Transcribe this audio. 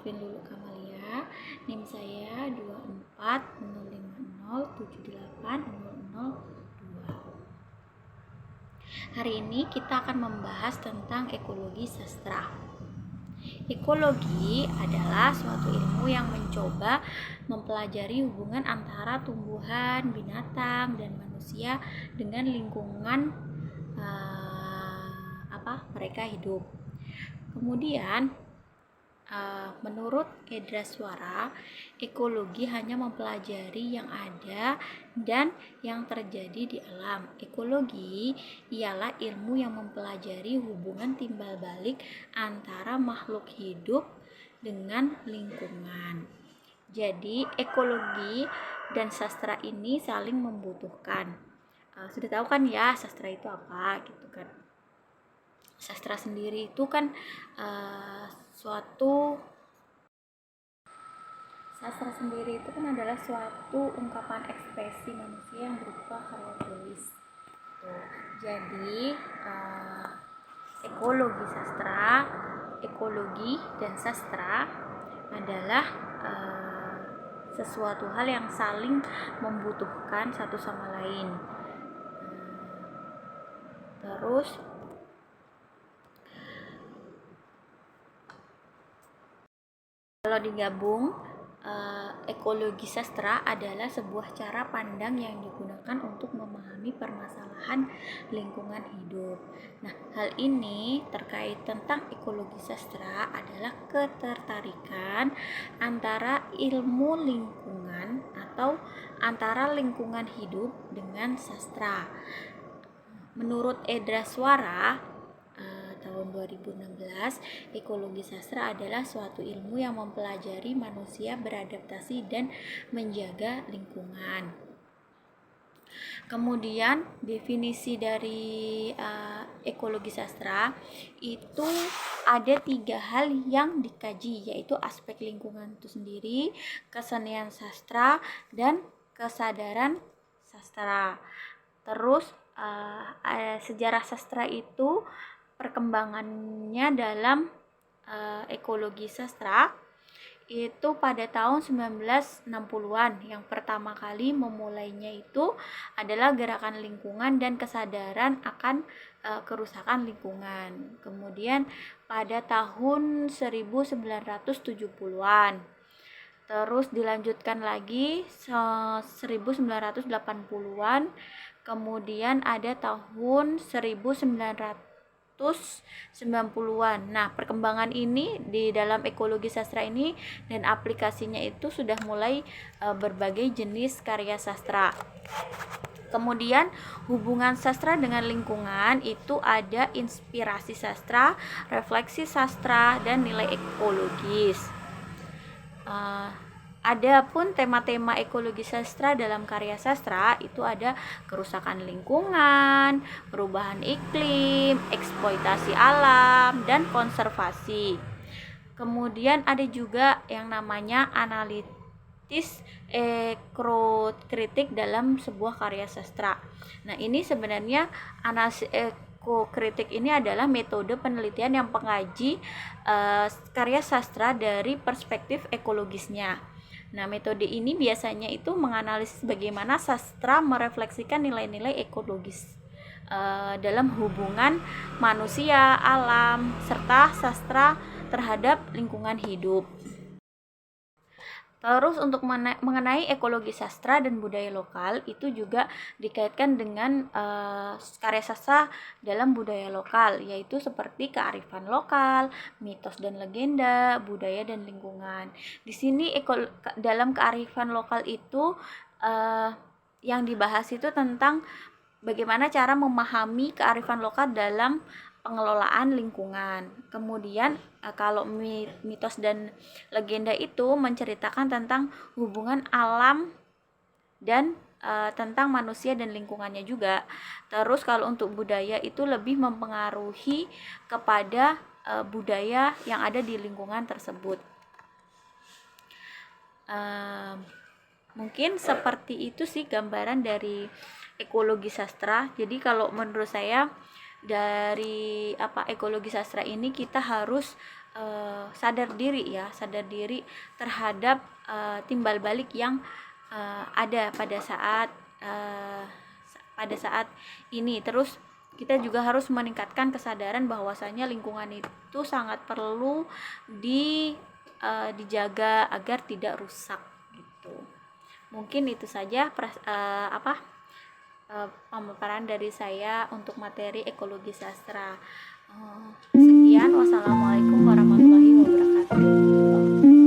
Alvin Lulu Kamalia. NIM saya 24050780002. Hari ini kita akan membahas tentang ekologi sastra. Ekologi adalah suatu ilmu yang mencoba mempelajari hubungan antara tumbuhan, binatang, dan manusia dengan lingkungan mereka hidup. Kemudian menurut Edraswara, ekologi hanya mempelajari yang ada dan yang terjadi di alam. Ekologi ialah ilmu yang mempelajari hubungan timbal balik antara makhluk hidup dengan lingkungan. Jadi ekologi dan sastra ini saling membutuhkan. Sudah tahu kan ya sastra itu apa gitu kan. Sastra sendiri itu kan adalah suatu ungkapan ekspresi manusia yang berupa karya tulis. Jadi ekologi dan sastra adalah sesuatu hal yang saling membutuhkan satu sama lain. Terus kalau digabung, ekologi sastra adalah sebuah cara pandang yang digunakan untuk memahami permasalahan lingkungan hidup. Nah, hal ini terkait tentang ekologi sastra adalah ketertarikan antara ilmu lingkungan atau antara lingkungan hidup dengan sastra. Menurut Edraswara tahun 2016, ekologi sastra adalah suatu ilmu yang mempelajari manusia beradaptasi dan menjaga lingkungan. Kemudian definisi dari ekologi sastra itu ada 3 hal yang dikaji, yaitu aspek lingkungan itu sendiri, kesenian sastra, dan kesadaran sastra. Terus sejarah sastra itu perkembangannya dalam ekologi sastra itu pada tahun 1960-an. Yang pertama kali memulainya itu adalah gerakan lingkungan dan kesadaran akan kerusakan lingkungan. Kemudian pada tahun 1970-an. Terus dilanjutkan lagi 1980-an. Kemudian ada tahun 1990-an. Nah, perkembangan ini di dalam ekologi sastra ini dan aplikasinya itu sudah mulai berbagai jenis karya sastra. Kemudian hubungan sastra dengan lingkungan itu ada inspirasi sastra, refleksi sastra, dan nilai ekologis. Adapun tema-tema ekologi sastra dalam karya sastra itu ada kerusakan lingkungan, perubahan iklim, eksploitasi alam, dan konservasi. Kemudian ada juga yang namanya analitis ekokritik dalam sebuah karya sastra. Nah, ini sebenarnya analisis ekokritik ini adalah metode penelitian yang mengkaji karya sastra dari perspektif ekologisnya. Nah, metode ini biasanya itu menganalisis bagaimana sastra merefleksikan nilai-nilai ekologis dalam hubungan manusia, alam, serta sastra terhadap lingkungan hidup. Terus untuk mengenai ekologi sastra dan budaya lokal itu juga dikaitkan dengan karya sastra dalam budaya lokal, yaitu seperti kearifan lokal, mitos dan legenda, budaya dan lingkungan. Di sini dalam kearifan lokal itu yang dibahas itu tentang bagaimana cara memahami kearifan lokal dalam pengelolaan lingkungan. Kemudian kalau mitos dan legenda itu menceritakan tentang hubungan alam dan tentang manusia dan lingkungannya juga. Terus kalau untuk budaya itu lebih mempengaruhi kepada budaya yang ada di lingkungan tersebut. Mungkin seperti itu sih gambaran dari ekologi sastra. Jadi kalau menurut saya dari ekologi sastra ini kita harus sadar diri terhadap timbal balik yang ada pada saat ini. Terus kita juga harus meningkatkan kesadaran bahwasanya lingkungan itu sangat perlu dijaga agar tidak rusak gitu. Mungkin itu saja pemaparan dari saya untuk materi ekologi sastra. Sekian, wassalamualaikum warahmatullahi wabarakatuh.